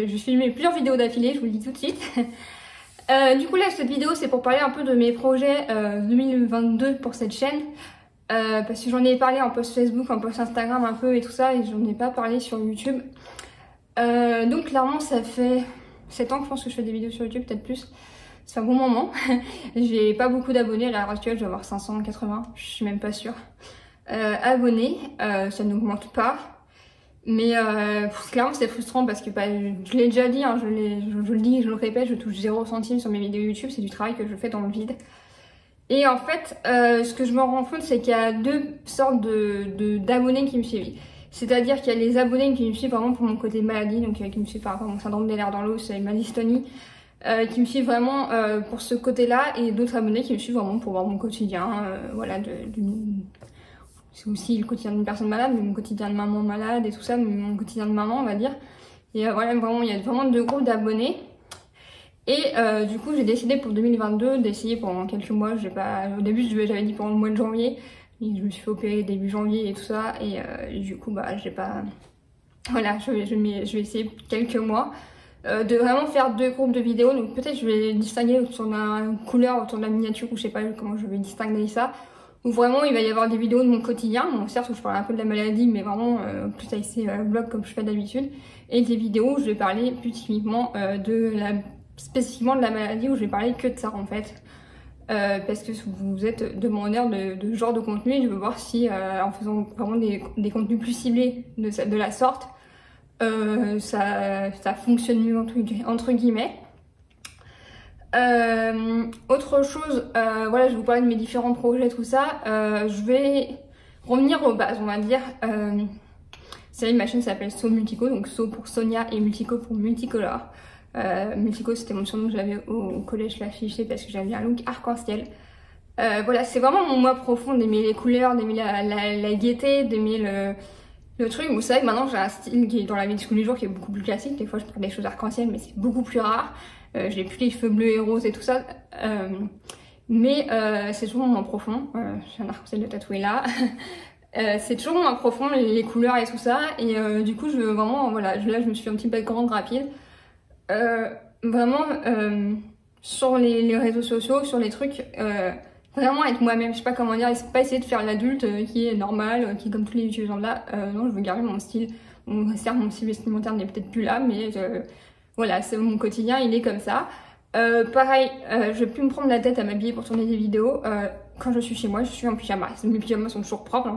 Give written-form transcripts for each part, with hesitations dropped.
je vais filmer plusieurs vidéos d'affilée, je vous le dis tout de suite. Du coup là cette vidéo c'est pour parler un peu de mes projets 2022 pour cette chaîne. Parce que j'en ai parlé en post Facebook, en post Instagram un peu et tout ça, et j'en ai pas parlé sur YouTube. Donc clairement ça fait 7 ans que je pense que je fais des vidéos sur YouTube, peut-être plus. C'est un bon moment. J'ai pas beaucoup d'abonnés à l'heure actuelle, je dois avoir 580, je suis même pas sûre. Abonnés, ça n'augmente pas. Mais clairement c'est frustrant parce que je l'ai déjà dit, hein, je le dis, je le répète, je touche 0 centime sur mes vidéos YouTube, c'est du travail que je fais dans le vide. Et en fait, ce que je me rends compte, c'est qu'il y a deux sortes d'abonnés qui me suivent. C'est-à-dire qu'il y a les abonnés qui me suivent vraiment pour mon côté maladie, donc qui me suivent par rapport à mon syndrome des nerfs dans l'os et ma dystonie, qui me suivent vraiment pour ce côté-là, et d'autres abonnés qui me suivent vraiment pour voir mon quotidien, voilà, c'est aussi le quotidien d'une personne malade, mais mon quotidien de maman malade et tout ça, mon quotidien de maman on va dire. Et voilà, vraiment, il y a vraiment deux groupes d'abonnés. Et du coup j'ai décidé pour 2022 d'essayer pendant quelques mois, au début j'avais dit pendant le mois de janvier, et je me suis fait opérer début janvier et tout ça, et du coup j'ai pas... Voilà, je vais essayer quelques mois de vraiment faire deux groupes de vidéos, donc peut-être je vais distinguer autour de la couleur, autour de la miniature, ou je sais pas comment je vais distinguer ça. Où vraiment il va y avoir des vidéos de mon quotidien, bon certes où je parle un peu de la maladie mais vraiment plus avec ces vlogs comme je fais d'habitude, et des vidéos où je vais parler plus typiquement spécifiquement de la maladie, où je vais parler que de ça en fait. Parce que vous êtes demandeur de ce genre de contenu, et je veux voir si en faisant vraiment des contenus plus ciblés de la sorte, ça fonctionne mieux entre guillemets. Autre chose, voilà, je vais vous parler de mes différents projets, tout ça. Je vais revenir aux bases, on va dire. Ma chaîne s'appelle So Multico, donc So pour Sonia et Multico pour Multicolore. Multico, c'était mon surnom que j'avais au collège, je l'affichais parce que j'avais un look arc-en-ciel. Voilà, c'est vraiment mon moi profond d'aimer les couleurs, d'aimer la gaieté, d'aimer le truc. Vous savez que maintenant j'ai un style qui est dans la vie de tous les jours qui est beaucoup plus classique. Des fois je prends des choses arc-en-ciel mais c'est beaucoup plus rare. J'ai plus les cheveux bleus et roses et tout ça. Mais c'est toujours mon profond. J'ai un arc-en-ciel de tatoué là. C'est toujours mon profond, les couleurs et tout ça. Et du coup je veux vraiment, voilà, là je me suis fait un petit background rapide. Vraiment sur les réseaux sociaux, sur les trucs, vraiment être moi-même, je sais pas comment dire, pas essayer de faire l'adulte qui est normal, qui est comme tous les youtubeurs là. Non, je veux garder mon style. Bon, certes mon style vestimentaire n'est peut-être plus là, mais voilà, c'est mon quotidien, il est comme ça. Pareil, je vais plus me prendre la tête à m'habiller pour tourner des vidéos. Quand je suis chez moi, je suis en pyjama. Mes pyjamas sont toujours propres,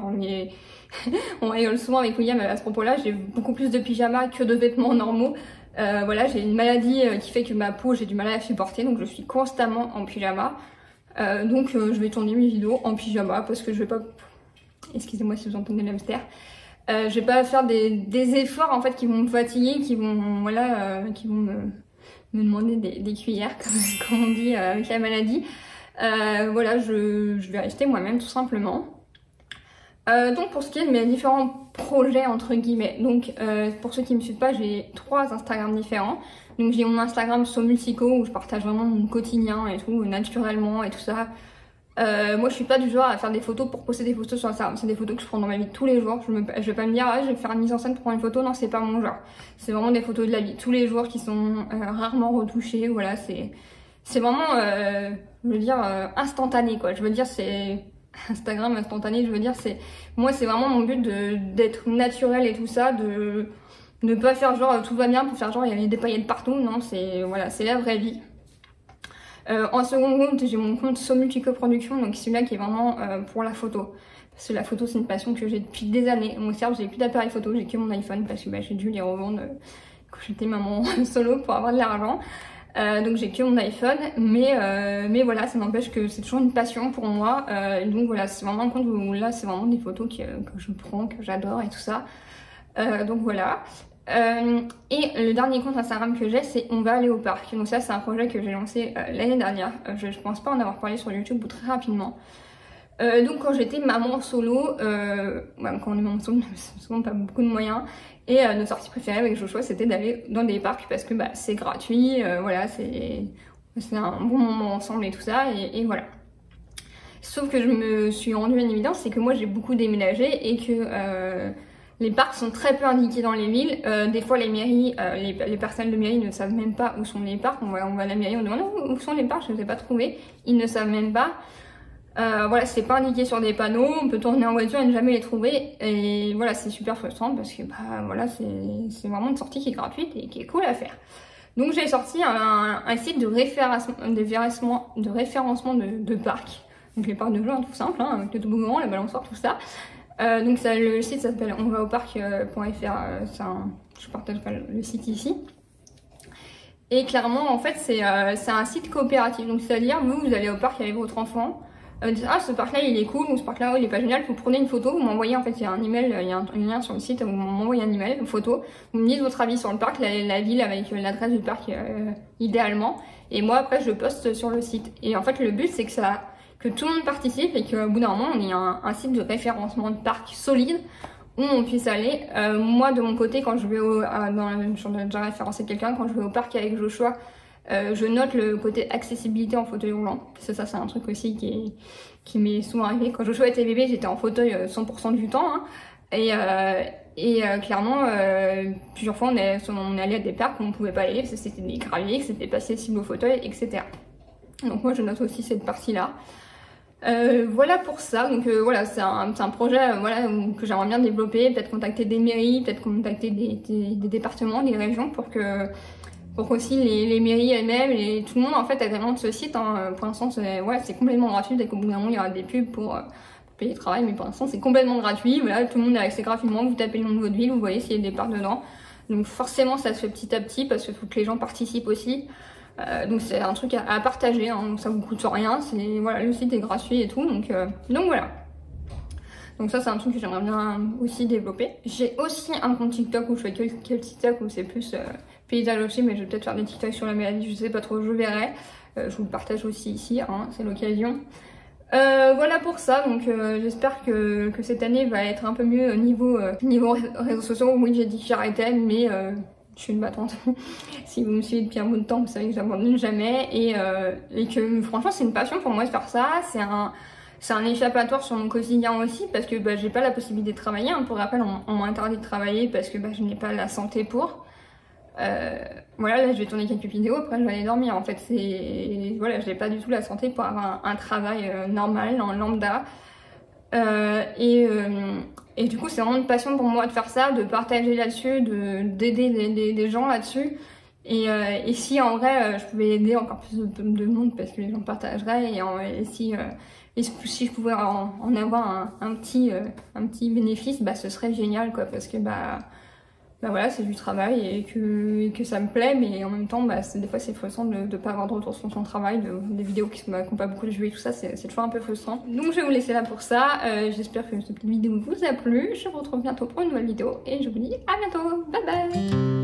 on rigole souvent avec William à ce propos-là. J'ai beaucoup plus de pyjamas que de vêtements normaux. Voilà, j'ai une maladie qui fait que ma peau, j'ai du mal à la supporter, donc je suis constamment en pyjama. Donc je vais tourner mes vidéos en pyjama parce que je vais pas... Excusez-moi si vous entendez l'hamster. Je vais pas faire des efforts en fait qui vont me fatiguer, qui vont, voilà, qui vont me demander des cuillères, comme on dit avec la maladie. Voilà, je vais rester moi-même tout simplement. Donc pour ce qui est de mes différents projets entre guillemets, donc pour ceux qui me suivent pas, j'ai 3 Instagram différents. Donc j'ai mon Instagram So Multico où je partage vraiment mon quotidien et tout, naturellement et tout ça. Moi je suis pas du genre à faire des photos pour poster des photos sur Instagram, c'est des photos que je prends dans ma vie de tous les jours. Je vais pas me dire je vais faire une mise en scène pour prendre une photo, non c'est pas mon genre. C'est vraiment des photos de la vie de tous les jours qui sont rarement retouchées, voilà, c'est vraiment, je veux dire, instantané quoi. Je veux dire c'est... Instagram instantané, je veux dire, moi c'est vraiment mon but d'être naturel et tout ça, de ne pas faire genre tout va bien pour faire genre il y a des paillettes partout, non, c'est voilà, c'est la vraie vie. En second compte, j'ai mon compte So Multico Production, donc celui-là qui est vraiment pour la photo. Parce que la photo c'est une passion que j'ai depuis des années. Bon certes j'ai plus d'appareil photo, j'ai que mon iPhone parce que j'ai dû les revendre quand j'étais maman solo pour avoir de l'argent. Donc j'ai que mon iPhone, mais voilà, ça n'empêche que c'est toujours une passion pour moi. Donc voilà, c'est vraiment un compte où là c'est vraiment des photos que je prends, que j'adore et tout ça. Donc voilà. Et le dernier compte Instagram que j'ai, c'est On va aller au parc. Donc ça c'est un projet que j'ai lancé l'année dernière. Je pense pas en avoir parlé sur YouTube ou très rapidement. Donc quand j'étais maman solo, quand on est maman solo, on n'a souvent pas beaucoup de moyens. Et notre sortie préférée avec Joshua, c'était d'aller dans des parcs parce que c'est gratuit, voilà, c'est un bon moment ensemble et tout ça, et voilà. Sauf que je me suis rendue une évidence, c'est que moi j'ai beaucoup déménagé et que Les parcs sont très peu indiqués dans les villes. Des fois, les mairies, les personnels de mairie ne savent même pas où sont les parcs. On va à la mairie, on demande où sont les parcs, je ne les ai pas trouvés. Ils ne savent même pas. Voilà, c'est pas indiqué sur des panneaux. On peut tourner en voiture et ne jamais les trouver. Et voilà, c'est super frustrant parce que bah voilà, c'est vraiment une sortie qui est gratuite et qui est cool à faire. Donc j'ai sorti un site de référencement de parcs. Donc les parcs de jeux, hein, tout simple, hein, avec le toboggan, la balançoire, tout ça. Donc ça, le site s'appelle onvaauparc.fr, je partage pas le site ici. Et clairement, en fait, c'est un site coopératif. Donc c'est-à-dire, vous allez au parc avec votre enfant, dites, ah, ce parc-là, il est cool, ou ce parc-là, il est pas génial, vous prenez une photo, vous m'envoyez, en fait, il y a un email, il y a un lien sur le site, vous m'envoyez un email, une photo, vous me dites votre avis sur le parc, la ville avec l'adresse du parc, idéalement, et moi, après, je poste sur le site. Et en fait, le but, c'est que tout le monde participe et qu'au bout d'un moment, on ait un site de référencement de parc solide où on puisse aller. Moi, de mon côté, quand je vais j'en ai déjà référencé quelqu'un, quand je vais au parc avec Joshua, je note le côté accessibilité en fauteuil roulant. Ça c'est un truc aussi qui m'est souvent arrivé. Quand Joshua était bébé, j'étais en fauteuil 100% du temps. Hein. Et clairement, plusieurs fois, on est allé à des parcs où on pouvait pas aller parce que c'était des graviers, que c'était pas accessible au fauteuil, etc. Donc moi, je note aussi cette partie-là. Voilà pour ça. Donc voilà, c'est un projet voilà, que j'aimerais bien développer. Peut-être contacter des mairies, peut-être contacter des départements, des régions pour qu'aussi les mairies elles-mêmes et tout le monde en fait agrémente ce site. Hein. Pour l'instant, c'est complètement gratuit. Dès qu'au bout d'un moment, il y aura des pubs pour payer le travail, mais pour l'instant, c'est complètement gratuit. Voilà, tout le monde a accès gratuitement. Vous tapez le nom de votre ville, vous voyez s'il y a des parcs dedans. Donc forcément, ça se fait petit à petit parce que faut que les gens participent aussi. Donc c'est un truc à partager, hein, donc ça vous coûte rien, voilà, le site est gratuit et tout, donc voilà. Donc ça c'est un truc que j'aimerais bien aussi développer. J'ai aussi un compte TikTok où je fais que TikTok où c'est plus paysage aussi, mais je vais peut-être faire des TikTok sur la maladie, je sais pas trop, je verrai. Je vous le partage aussi ici, hein, c'est l'occasion. Voilà pour ça, donc j'espère que cette année va être un peu mieux niveau réseaux sociaux. Oui, j'ai dit que j'arrêtais, mais je suis une battante. Si vous me suivez depuis un bout de temps, vous savez que j'abandonne jamais et que franchement c'est une passion pour moi de faire ça. C'est un échappatoire sur mon quotidien aussi parce que bah, j'ai pas la possibilité de travailler. Hein. Pour rappel, on m'a interdit de travailler parce que bah, je n'ai pas la santé pour. Voilà, là je vais tourner quelques vidéos, après je vais aller dormir. En fait, voilà, j'ai pas du tout la santé pour avoir un travail normal, en lambda. Et du coup, c'est vraiment une passion pour moi de faire ça, de partager là-dessus, d'aider des gens là-dessus. Et si en vrai, je pouvais aider encore plus de monde parce que les gens partageraient. Et si je pouvais en avoir un petit bénéfice, bah ce serait génial, quoi. Parce que bah voilà, c'est du travail et que ça me plaît, mais en même temps, bah, des fois c'est frustrant de ne pas avoir de retour sur son travail, des vidéos qui n'ont pas beaucoup de vues et tout ça, c'est toujours un peu frustrant. Donc je vais vous laisser là pour ça, j'espère que cette petite vidéo vous a plu, je vous retrouve bientôt pour une nouvelle vidéo et je vous dis à bientôt, bye bye.